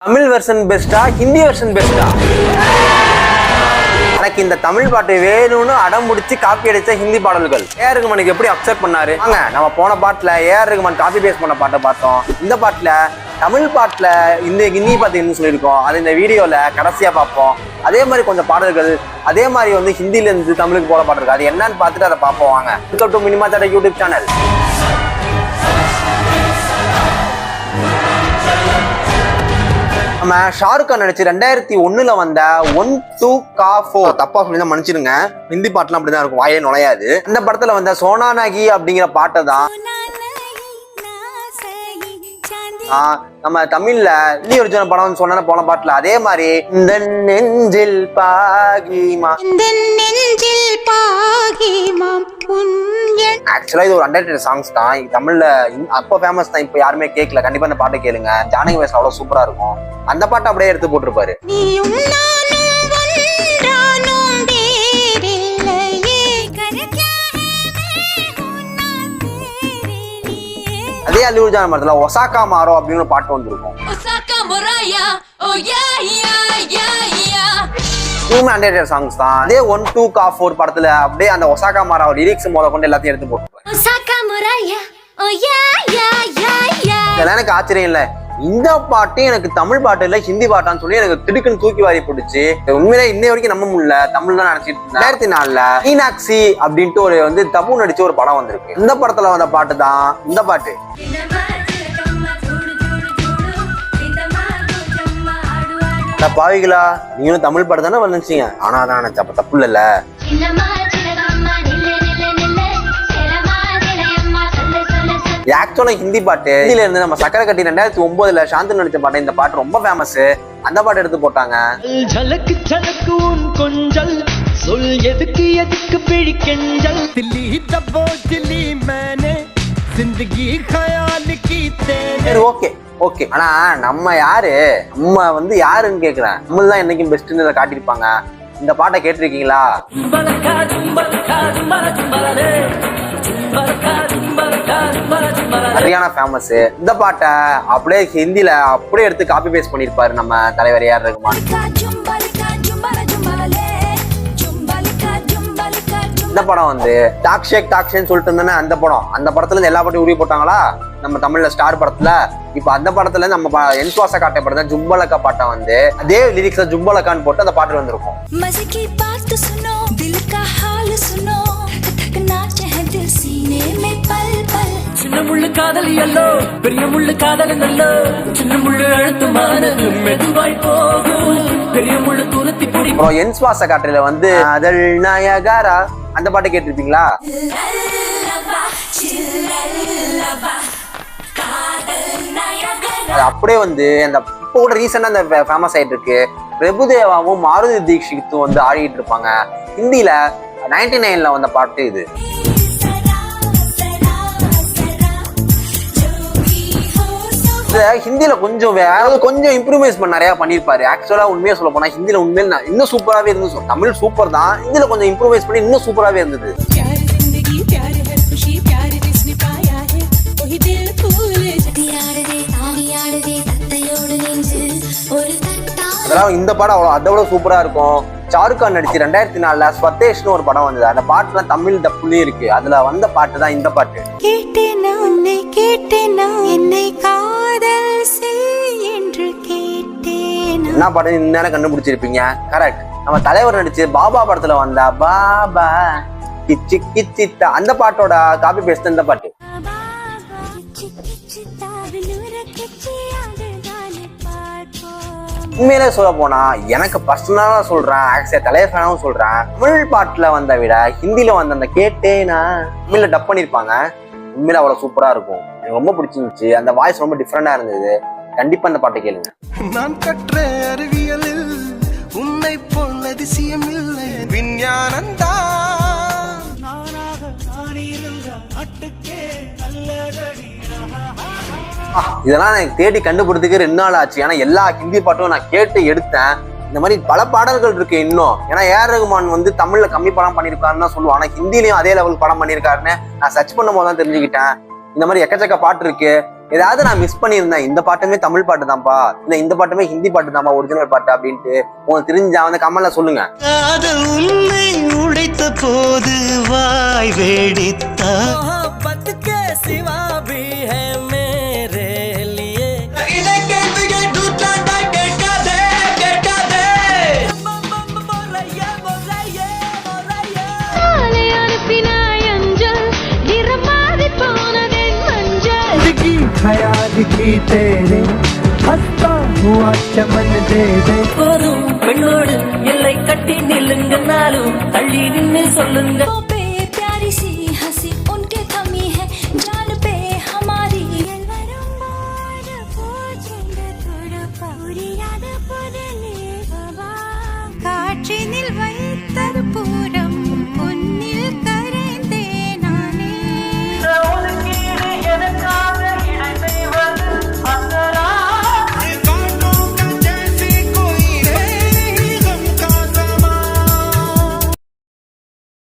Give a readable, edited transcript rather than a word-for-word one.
Tamil version பெஸ்டா Hindi version பெஸ்டா? எனக்கு இந்த தமிழ் பாட்டு வேணும்னு அடம் முடிச்சு காப்பி அடிச்ச ஹிந்தி பாடல்கள் ஏஆர் ரகுமானுக்கு எப்படி அக்செப்ட் பண்ணாரு? வாங்க நம்ம போன பாட்டுல ஏஆர் ரகுமான் காப்பி பேஸ்ட் பண்ண பாட்டை பார்த்தோம். இந்த பாட்டுல தமிழ் பாட்டுல இந்த ஹிந்தி பாட்டு என்ன சொல்லியிருக்கோம் அது இந்த வீடியோல கடைசியா பார்ப்போம். அதே மாதிரி கொஞ்சம் பாடல்கள் அதே மாதிரி வந்து ஹிந்தில இருந்து தமிழுக்கு போல பாட்டு இருக்கு, அது என்னன்னு பார்த்துட்டு அதை பார்ப்போம். வாங்க வெல்கம் டு மினிமா தட யூடியூப் சேனல். நம்ம ஷாருக் கான் நடிச்சு 2001 வந்த 1 2 கா 4 தப்பா சொல்லி தான் மன்னிச்சிருங்க, ஹிந்தி பாட்டுலாம் அப்படிதான் இருக்கும், வாயே நுழையாது. இந்த படத்துல வந்த சோனா நாகி அப்படிங்கிற பாட்டை தான் நம்ம தமிழ்ல இந்தி ஒரிஜினல் படம் சொன்ன போன பாட்டுல அதே மாதிரி இந்த நெஞ்சில் பாகிமா ஆக்சுவலா இது ஒரு அண்டர்ரேட்டட் சாங்ஸ் தான். தமிழ்ல அப்போ ஃபேமஸ் தான், இப்போ யாருமே கேட்கல. கண்டிப்பா அந்த பாட்டை கேளுங்க, ஜானகி வாய்ஸ் அவ்வளவு சூப்பரா இருக்கும். அந்த பாட்டை அப்படியே எடுத்து போட்டிருப்பாரு. அதே அல்லூர்ஜான் படத்துல ஒசாக்கா மாரோ அப்படின்னு ஒரு பாட்டு வந்திருக்கும். அண்டர்ரேட்டட் சாங்ஸ் தான். அதே 1 2 கா 4 படத்துல அப்படியே அந்த ஒசாக்கா மாரோ லிரிக்ஸ் முதல் கொண்டு எல்லாத்தையும் எடுத்து போட்டுருப்பாரு. இதெல்லாம் எனக்கு ஆச்சரியம் இல்ல, இந்த பாட்டு எனக்கு தமிழ் பாட்டு இல்ல ஹிந்தி பாட்டான்னு சொல்லி எனக்கு திடுக்குன்னு தூக்கி வாரி போட்டுச்சு. உண்மையிலே இன்னை வரைக்கும் நம்ப முடியல, தமிழ் தான் நினைச்சிட்டு. 2004 மீனாட்சி அப்படின்ட்டு ஒரு வந்து தபு நடிச்ச ஒரு படம் வந்திருக்கு. இந்த படத்துல வந்த பாட்டு தான் இந்த பாட்டு. பாவிகளா, நீங்களும் தமிழ் பாட்டு தானே வந்துச்சீங்க, ஆனா அதான் நினைச்ச அப்ப தப்பு இல்ல. ஆக்சுவலா ஹிந்தி பாட்டு ஹிந்தில இருந்து நம்ம சக்கரை கட்டி 2009 சாந்தனு நடிச்ச பாட்டு, இந்த பாட்டு ரொம்ப ஃபேமஸ். அந்த பாட்டு எடுத்து போட்டாங்க. ஓகே ஓகே, ஆனா நம்ம யாரு, நம்ம வந்து யாருன்னு கேக்குறேன். நம்ம தான் என்னைக்கும் பெஸ்ட்னு காட்டியிருப்பாங்க. இந்த பாட்டை கேட்டிருக்கீங்களா? சரியான ஃபேமஸ். இந்த பாட்டை அப்படியே ஹிந்தில அப்படியே எடுத்து காப்பி பேஸ்ட் பண்ணிருப்பாரு நம்ம தலைவர் ஏஆர் ரகுமான். இந்த படம் வந்து டாக்ஷேன்னு சொல்லிட்டு இருந்தானே அந்த படம். அந்த படத்துல இருந்து எல்லா பாட்டையும் உருவி போட்டாங்களா நம்ம தமிழ்ல ஸ்டார் படத்துல. இப்ப அந்த படத்துல நம்ம என்சுவாச காட்டை படத்தை ஜும்பலக்கா பாட்டை வந்து அதே லிரிக்ஸ்ல ஜும்பலக்கான்னு போட்டு அந்த பாட்டு வந்திருக்கும். என்சுவாச காட்டுல வந்து அதல் நயகாரா அந்த பாட்டை கேட்டிருப்பீங்களா? அப்படியே வந்து அந்த இப்போ கூட ரீசெண்டா அந்த ஃபேமஸ் ஆயிட்டு இருக்கு. பிரபுதேவாவும் மாருதி தீக்ஷித்தும் வந்து ஆடிட்டு இருப்பாங்க. ஹிந்தில 99 வந்த பாட்டு இது. ஹிந்தில கொஞ்சம் கொஞ்சம் இம்ப்ரூவ்மெண்ட் நிறைய பண்ணிருப்பாரு. ஆக்சுவலா உண்மையா சொல்ல போனா ஹிந்தில உண்மையில இன்னும் சூப்பராவே இருந்தது. தமிழ் சூப்பர் தான், ஹிந்தில கொஞ்சம் இம்ப்ரூவ்மெண்ட் பண்ணி இன்னும் சூப்பராவே இருந்தது. அதெல்லாம் இந்த படம் அதை விட சூப்பரா இருக்கும். ஷாருக் கான் நடிச்சு 2004 ஸ்வதேஷ்னு ஒரு படம் வந்தது. அந்த பாட்டுல தமிழ் டப்புலயும் இருக்கு. அதுல வந்த பாட்டு தான் இந்த பாட்டு. என்ன பாட்டு இன்னும் கண்டுபிடிச்சிருப்பீங்க? கரெக்ட், நம்ம தலைவர் நடிச்சு பாபா படத்துல வந்த பாபா கிச்சி கிச்சித்தா அந்த பாட்டோட காப்பி பேஸ்ட் இந்த பாட்டு. உண்மையிலே சொல்ல போனா எனக்கு பர்சனலா சொல்றேன், ஆக்சுவலா தலைவர் ஃபேனாவும் சொல்றேன், தமிழ் பாட்டுல வந்த விட ஹிந்தில வந்த அந்த கேட்டேனா தமிழ்ல டப் பண்ணிருப்பாங்க. உண்மையில அவ்வளவு சூப்பரா இருக்கும், எனக்கு ரொம்ப பிடிச்சிருந்துச்சு. அந்த வாய்ஸ் ரொம்ப டிஃப்ரெண்டா இருந்தது. கண்டிப்பா அந்த பாட்டை கேளுங்க. நான் கற்ற அறிவியலில் உன்னை போல் அதிசயம் இல்லை, விஞ்ஞானந்தா இதெல்லாம் எனக்கு தேடி கண்டுபிடிக்கிறதுக்கு 2 நாள் ஆச்சு. ஏன்னா எல்லா ஹிந்தி பாட்டும் நான் கேட்டு எடுத்தேன். இந்த மாதிரி பல பாடல்கள் இருக்கு இன்னும். ஏன்னா ஏஆர் ரகுமான் வந்து தமிழ்ல கம்மி படம் பண்ணிருக்காருன்னு தான் சொல்லுவான், ஆனா ஹிந்திலையும் அதே லெவல் படம் பண்ணிருக்காருன்னு நான் சர்ச் பண்ணும் போது தான் தெரிஞ்சுக்கிட்டேன். இந்த மாதிரி எக்கச்சக்க பாட்டு இருக்கு. ஏதாவது நான் மிஸ் பண்ணியிருந்தேன், இந்த பாட்டுமே தமிழ் பாட்டு தான்ப்பா, இல்ல இந்த பாட்டுமே ஹிந்தி பாட்டு தான்ப்பா ஒரிஜினல் பாட்டு அப்படின்ட்டு உங்களுக்கு தெரிஞ்சா வந்து கமெண்ட்ல சொல்லுங்க. காதல் உன்னை உடைத்த போது வாய் வேடித்தா சிவா भी है मेरे लिए इधर के दूसरा கேட்கா दे ஆலை அனுப்பினாய் அஞ்சல் நிறமாறி போனதென் மஞ்சள் की खयाल की तेरे हंसता हुआ चमन दे दे போதும் பெண்ணோடு எல்லை கட்டி நில்லுங்க நாளும் தள்ளி நின்னு சொல்லுங்க पे प्यारी सी हंसी उनके थमी है जान पे हमारी पूरी याद